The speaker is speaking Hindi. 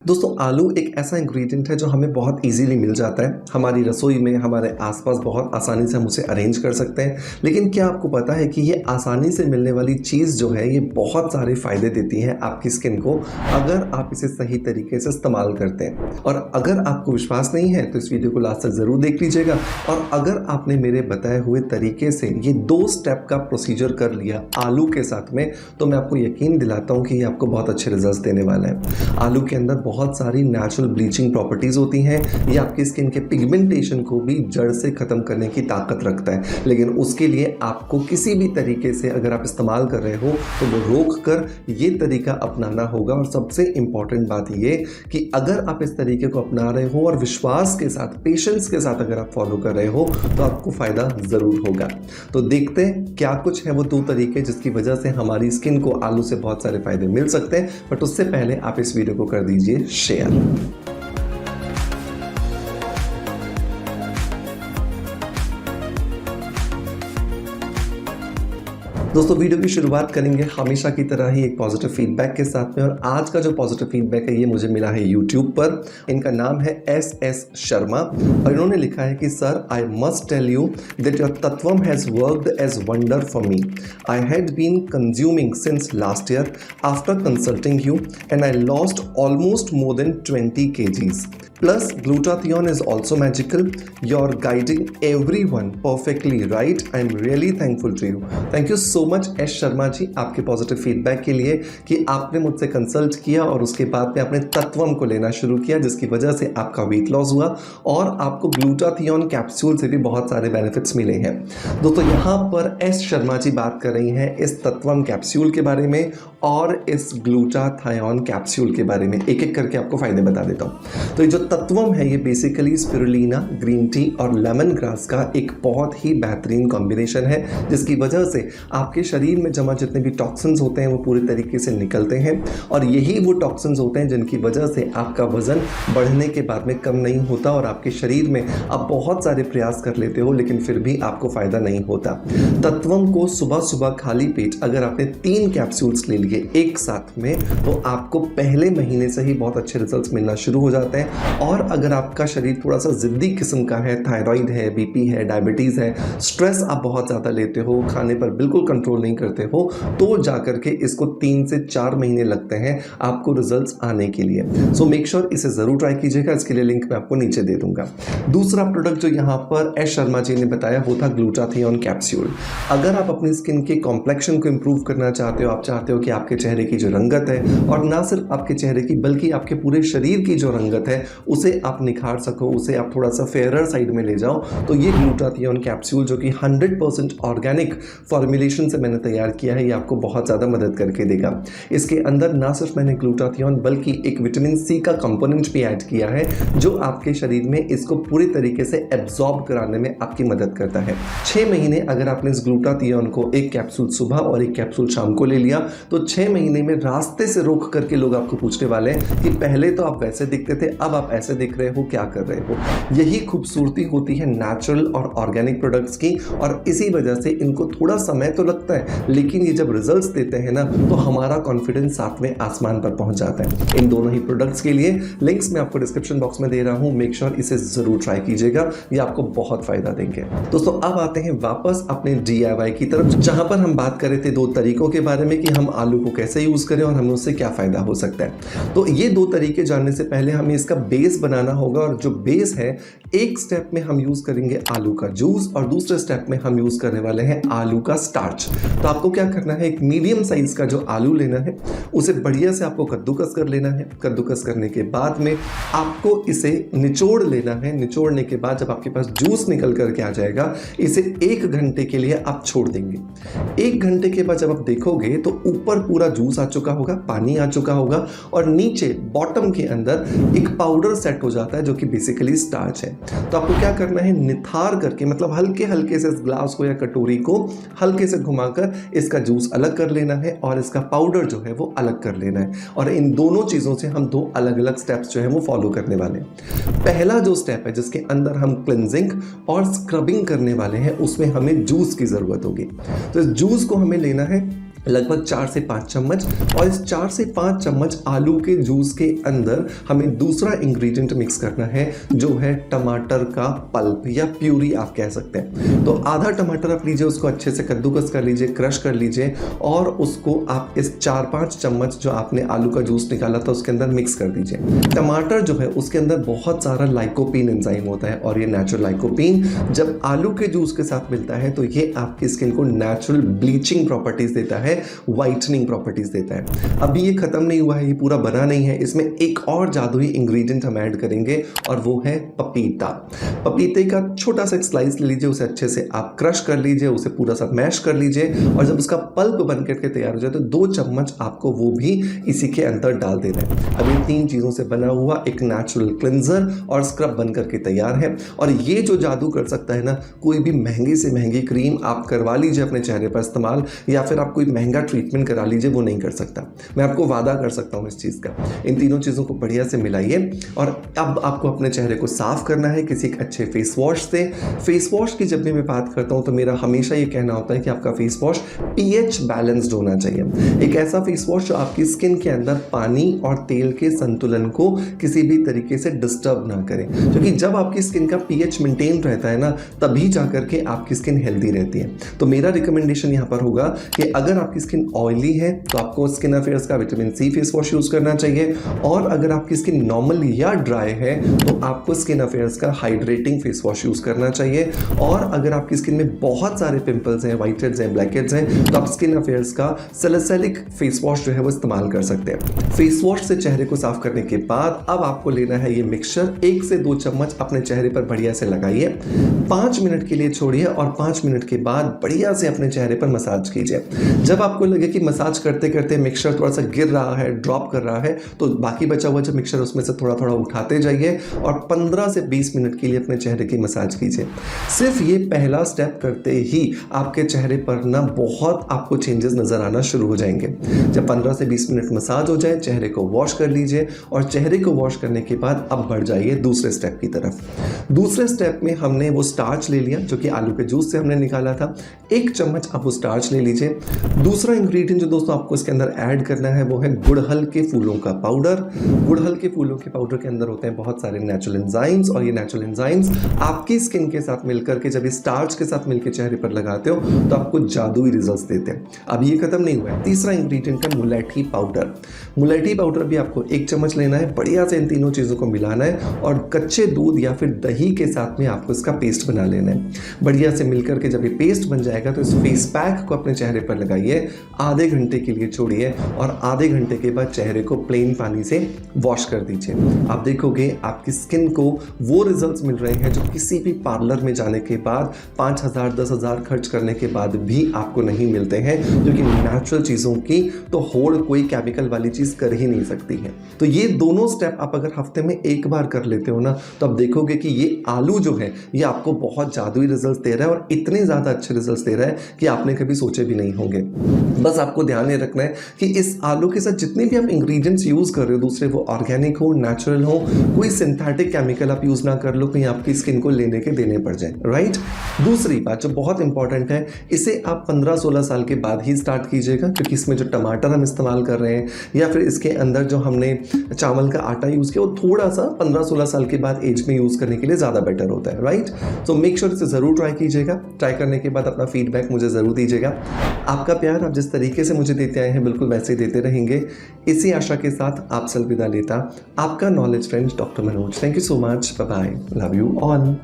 दोस्तों आलू एक ऐसा इंग्रेडिएंट है जो हमें बहुत इजीली मिल जाता है। हमारी रसोई में हमारे आसपास बहुत आसानी से हम उसे अरेंज कर सकते हैं। लेकिन क्या आपको पता है कि ये आसानी से मिलने वाली चीज़ जो है ये बहुत सारे फ़ायदे देती है आपकी स्किन को, अगर आप इसे सही तरीके से इस्तेमाल करते हैं। और अगर आपको विश्वास नहीं है तो इस वीडियो को लास्ट तक ज़रूर देख लीजिएगा। और अगर आपने मेरे बताए हुए तरीके से ये 2 स्टेप का प्रोसीजर कर लिया आलू के साथ में, तो मैं आपको यकीन दिलाता हूँ कि ये आपको बहुत अच्छे रिजल्ट देने वाला है। आलू के अंदर बहुत सारी नेचुरल ब्लीचिंग प्रॉपर्टीज़ होती हैं। ये आपकी स्किन के पिगमेंटेशन को भी जड़ से ख़त्म करने की ताकत रखता है। लेकिन उसके लिए आपको किसी भी तरीके से अगर आप इस्तेमाल कर रहे हो तो वो रोक कर ये तरीका अपनाना होगा। और सबसे इम्पॉर्टेंट बात ये कि अगर आप इस तरीके को अपना रहे हो और विश्वास के साथ, पेशेंस के साथ अगर आप फॉलो कर रहे हो तो आपको फ़ायदा ज़रूर होगा। तो देखते हैं क्या कुछ है वो 2 तरीके जिसकी वजह से हमारी स्किन को आलू से बहुत सारे फ़ायदे मिल सकते हैं। बट उससे पहले आप इस वीडियो को कर दीजिए शेयर। दोस्तों वीडियो की शुरुआत करेंगे हमेशा की तरह ही एक पॉजिटिव फीडबैक के साथ में। और आज का जो पॉजिटिव फीडबैक है ये मुझे मिला है यूट्यूब पर। इनका नाम है एस शर्मा और इन्होंने लिखा है कि sir, I must tell you that your Tatvam has worked as wonder for me. I had been consuming since last year after consulting you and I lost almost more than 20 kgs. Plus, glutathione is also magical. You're guiding everyone perfectly right. I'm really thankful to you. Thank you so much S Sharma ji आपके पॉजिटिव फीडबैक के लिए कि आपने मुझसे कंसल्ट किया और उसके बाद में आपने तत्वम को लेना शुरू किया, जिसकी वजह से आपका वेट लॉस हुआ और आपको ग्लूटाथियोन कैप्सूल से भी बहुत सारे बेनिफिट्स मिले हैं। दोस्तों यहाँ पर एस शर्मा जी बात कर रही हैं इस तत्वम कैप्सूल के बारे में और इस ग्लूटाथियोन कैप्सूल के बारे में। एक एक करके आपको फायदे बता देता हूँ। तो ये जो तत्वम है ये बेसिकली स्पिरुलिना, ग्रीन टी और लेमन ग्रास का एक बहुत ही बेहतरीन कॉम्बिनेशन है, जिसकी वजह से आपके शरीर में जमा जितने भी टॉक्सिन्स होते हैं वो पूरी तरीके से निकलते हैं। और यही वो टॉक्सिन्स होते हैं जिनकी वजह से आपका वजन बढ़ने के बाद में कम नहीं होता और आपके शरीर में आप बहुत सारे प्रयास कर लेते हो लेकिन फिर भी आपको फ़ायदा नहीं होता। तत्वम को सुबह सुबह खाली पेट अगर आपने 3 कैप्सूल्स ले लिए एक साथ में तो आपको पहले महीने से ही बहुत अच्छे रिजल्ट्स मिलना शुरू हो जाते हैं। और अगर आपका शरीर थोड़ा सा ज़िद्दी किस्म का है, थायराइड है, बीपी है, डायबिटीज़ है, स्ट्रेस आप बहुत ज़्यादा लेते हो, खाने पर बिल्कुल कंट्रोल नहीं करते हो, तो जाकर के इसको 3 से 4 महीने लगते हैं आपको रिजल्ट्स आने के लिए। सो मेक श्योर इसे ज़रूर ट्राई कीजिएगा। इसके लिए लिंक मैं आपको नीचे दे दूंगा। दूसरा प्रोडक्ट जो यहाँ पर एस शर्मा जी ने बताया वो था ग्लूटाथियोन कैप्सूल। अगर आप अपनी स्किन के कॉम्प्लेक्शन को इम्प्रूव करना चाहते हो, आप चाहते हो कि आपके चेहरे की जो रंगत है और ना सिर्फ आपके चेहरे की बल्कि आपके पूरे शरीर की जो रंगत है उसे आप निखार सको, उसे आप थोड़ा सा फेयरर साइड में ले जाओ, तो ये ग्लूटाथियोन कैप्सूल जो कि 100% ऑर्गेनिक फॉर्मुलेशन से मैंने तैयार किया है, ये आपको बहुत ज़्यादा मदद करके देगा। इसके अंदर ना सिर्फ मैंने ग्लूटाथियोन बल्कि एक विटामिन सी का कंपोनेंट भी ऐड किया है जो आपके शरीर में इसको पूरी तरीके से एब्जॉर्ब कराने में आपकी मदद करता है। 6 महीने अगर आपने इस ग्लूटाथियोन को एक कैप्सूल सुबह और एक कैप्सूल शाम को ले लिया तो 6 महीने में रास्ते से रोक करके लोग आपको पूछने वाले हैं कि पहले तो आप वैसे दिखते थे, अब आप ऐसे दिख रहे हो, क्या कर रहे हो। यही खूबसूरती होती है नेचुरल और ऑर्गेनिक प्रोडक्ट्स की। और इसी वजह से इनको थोड़ा समय तो लगता है लेकिन ये जब रिजल्ट्स देते हैं ना तो हमारा कॉन्फिडेंस 7वें आसमान पर पहुंच जाता है। इन दोनों ही प्रोडक्ट्स के लिए लिंक्स मैं आपको डिस्क्रिप्शन बॉक्स में दे रहा हूं। मेक श्योर इसे जरूर ट्राई कीजिएगा, ये आपको बहुत फायदा देंगे। दोस्तों अब आते हैं वापस अपने DIY की तरफ, जहां पर हम बात कर रहे थे 2 तरीकों के बारे में कि हम आलू को कैसे यूज करें और हमें उससे क्या फायदा हो सकता है। तो ये 2 तरीके जानने से पहले हमें इसका बेस बनाना होगा। और जो बेस है, एक स्टेप में हम यूज करेंगे आलू का जूस और दूसरे स्टेप में हम यूज करने वाले हैं आलू का स्टार्च। तो आपको क्या करना है, एक मीडियम साइज का जो आलू लेना है उसे बढ़िया से आपको कद्दूकस कर लेना है। कद्दूकस करने के बाद में आपको इसे निचोड़ लेना है। निचोड़ने के बाद जब आपके पास जूस निकल करके आ जाएगा, इसे 1 घंटे के लिए आप छोड़ देंगे। 1 घंटे के बाद जब आप देखोगे तो ऊपर पूरा जूस आ चुका होगा, पानी आ चुका होगा और नीचे बॉटम के अंदर एक पाउडर सेट हो जाता है जो कि बेसिकली स्टार्च है। तो आपको क्या करना है, निथार करके मतलब हल्के हल्के से इस ग्लास को या कटोरी को हल्के से घुमाकर इसका जूस अलग कर लेना है और इसका पाउडर जो है वो अलग कर लेना है। और इन दोनों चीज़ों से हम 2 अलग अलग स्टेप्स जो है वो फॉलो करने वाले हैं। पहला जो स्टेप है जिसके अंदर हम क्लिनजिंग और स्क्रबिंग करने वाले हैं उसमें हमें जूस की ज़रूरत होगी। तो इस जूस को हमें लेना है लगभग 4 से 5 चम्मच। और इस 4 से 5 चम्मच आलू के जूस के अंदर हमें दूसरा इंग्रेडिएंट मिक्स करना है, जो है टमाटर का पल्प या प्यूरी आप कह सकते हैं। तो आधा टमाटर आप लीजिए, उसको अच्छे से कद्दूकस कर लीजिए, क्रश कर लीजिए और उसको आप इस 4-5 चम्मच जो आपने आलू का जूस निकाला था उसके अंदर मिक्स कर दीजिए। टमाटर जो है उसके अंदर बहुत सारा लाइकोपीन एंजाइम होता है और ये नेचुरल लाइकोपीन जब आलू के जूस के साथ मिलता है तो ये आपकी स्किन को नेचुरल ब्लीचिंग प्रॉपर्टीज देता है, वाइटनिंग प्रॉपर्टीज देता है। अभी ये खत्म नहीं हुआ है, ये पूरा बना नहीं है, इसमें एक और जादुई इंग्रेडिएंट हम ऐड करेंगे और वो है पपीता। पपीते का छोटा सा स्लाइस ले लीजिए, उसे अच्छे से आप क्रश कर लीजिए, उसे पूरा सा मैश कर लीजिए और जब उसका पल्प बन करके तैयार हो जाए तो 2 चम्मच आपको वो भी इसी के अंदर डाल देना है। अब इन 3 चीजों से बना हुआ एक नेचुरल क्लिंजर और स्क्रब बन करके तैयार है। और ये जो जादू कर सकता है ना, कोई भी महंगी से महंगी क्रीम आप करवा लीजिए अपने चेहरे पर इस्तेमाल, या फिर आप कोई महंगा ट्रीटमेंट करा लीजिए, वो नहीं कर सकता। मैं आपको वादा कर सकता हूँ इस चीज़ का। इन तीनों चीज़ों को बढ़िया से मिलाइए और अब आपको अपने चेहरे को साफ करना है किसी एक अच्छे फेस वॉश से। फेस वॉश की जब भी मैं बात करता हूँ तो मेरा हमेशा ये कहना होता है कि आपका फेस वॉश pH बैलेंस्ड होना चाहिए। एक ऐसा फेस वॉश जो आपकी स्किन के अंदर पानी और तेल के संतुलन को किसी भी तरीके से डिस्टर्ब ना करे, क्योंकि जब आपकी स्किन का pH मेंटेन रहता है ना, तभी जाकर के आपकी स्किन हेल्दी रहती है। तो मेरा रिकमेंडेशन यहाँ पर होगा कि अगर आपकी स्किन ऑयली है तो आपको स्किन अफेयर्स का vitamin C face wash use करना चाहिए, और अगर आपकी स्किन नॉर्मल या ड्राई है तो आपको स्किन अफेयर्स का हाइड्रेटिंग फेस वॉश यूज करना चाहिए। और अगर आपकी स्किन में बहुत सारे पिंपल्स हैं, व्हाइट हेड्स हैं, ब्लैक हेड्स हैं, तो आप स्किन अफेयर्स का सैलिसिलिक फेस वॉश जो है वो इस्तेमाल कर सकते हैं। फेस वॉश से चेहरे को साफ करने के बाद अब आपको लेना है ये मिक्सचर, 1 से 2 चम्मच अपने चेहरे पर बढ़िया से लगाइए, 5 मिनट के लिए छोड़िए और 5 मिनट के बाद बढ़िया से अपने चेहरे पर मसाज कीजिए। जब आपको लगे कि मसाज करते करते मिक्सचर थोड़ा सा गिर रहा है, ड्रॉप कर रहा है, तो बाकी बचा हुआ जो मिक्सचर उसमें से थोड़ा थोड़ा उठाते जाइए और 15 से 20 मिनट के लिए अपने चेहरे की मसाज कीजिए। सिर्फ ये पहला स्टेप करते ही आपके चेहरे पर ना बहुत आपको चेंजेस नजर आना शुरू हो जाएंगे। जब 15 से 20 मिनट मसाज हो जाए, चेहरे को वॉश कर लीजिए और चेहरे को वॉश करने के बाद अब बढ़ जाइए दूसरे स्टेप की तरफ। दूसरे स्टेप में हमने वो स्टार्च ले लिया जो कि आलू के जूस से हमने निकाला था, 1 चम्मच आप वो स्टार्च ले लीजिए। दूसरा इंग्रेडिएंट जो दोस्तों आपको इसके अंदर ऐड करना है वो है गुड़हल के फूलों का पाउडर। गुड़हल के फूलों के पाउडर के अंदर होते हैं बहुत सारे नेचुरल एंजाइम्स, और ये नेचुरल एंजाइम्स आपकी स्किन के साथ मिलकर के जब स्टार्च के साथ मिलकर चेहरे पर लगाते हो तो आपको जादुई रिजल्ट्स देते हैं। अब ये खत्म नहीं हुआ है, तीसरा इंग्रेडिएंट है मुलेठी पाउडर। मुलेठी पाउडर भी आपको 1 चम्मच लेना है, बढ़िया से इन तीनों चीज़ों को मिलाना है और कच्चे दूध या फिर दही के साथ में आपको इसका पेस्ट बना लेना है। बढ़िया से मिलकर के जब ये पेस्ट बन जाएगा तो इस फेस पैक को अपने चेहरे पर लगाइए, आधे घंटे के लिए छोड़िए और आधे घंटे के बाद चेहरे को प्लेन पानी से वॉश कर दीजिए। आप देखोगे आपकी स्किन को वो रिजल्ट्स मिल रहे हैं जो किसी भी पार्लर में जाने के बाद 5,000 10,000 खर्च करने के बाद भी आपको नहीं मिलते हैं, क्योंकि नेचुरल चीज़ों की तो होड़ कोई केमिकल वाली चीज़ कर ही नहीं सकती है। तो ये दोनों स्टेप आप अगर हफ्ते में एक बार कर लेते हो ना, तो आप देखोगे कि ये आलू जो है ये आपको बहुत जादुई रिजल्ट्स दे रहा है और इतने ज़्यादा अच्छे रिजल्ट्स दे रहा है कि आपने कभी सोचे भी नहीं होंगे। बस आपको ध्यान ये रखना है कि इस आलू के साथ जितने भी आप इंग्रेडिएंट्स यूज़ कर रहे हो, दूसरे वो ऑर्गेनिक हो, नेचुरल हो, कोई सिंथेटिक केमिकल आप यूज़ ना कर लो कहीं आपकी स्किन को लेने के देने पड़ जाए, राइट। दूसरी बात जो बहुत इंपॉर्टेंट है, इसे आप 15-16 साल के बाद ही स्टार्ट कीजिएगा, क्योंकि इसमें जो टमाटर हम इस्तेमाल कर रहे हैं या फिर इसके अंदर जो हमने चावल का आटा यूज़ किया वो थोड़ा सा 15-16 साल के बाद एज में यूज़ करने के लिए ज़्यादा बेटर होता है, राइट। सो मेक श्योर इसे ज़रूर ट्राई कीजिएगा। ट्राई करने के बाद अपना फीडबैक मुझे ज़रूर दीजिएगा। आपका प्यार आप जिस तरीके से मुझे देते आए हैं बिल्कुल वैसे ही देते रहेंगे। इसी आशा के साथ आपसे अलविदा लेता आपका knowledge friend doctor Manoj. Thank you so much, bye bye, love you all.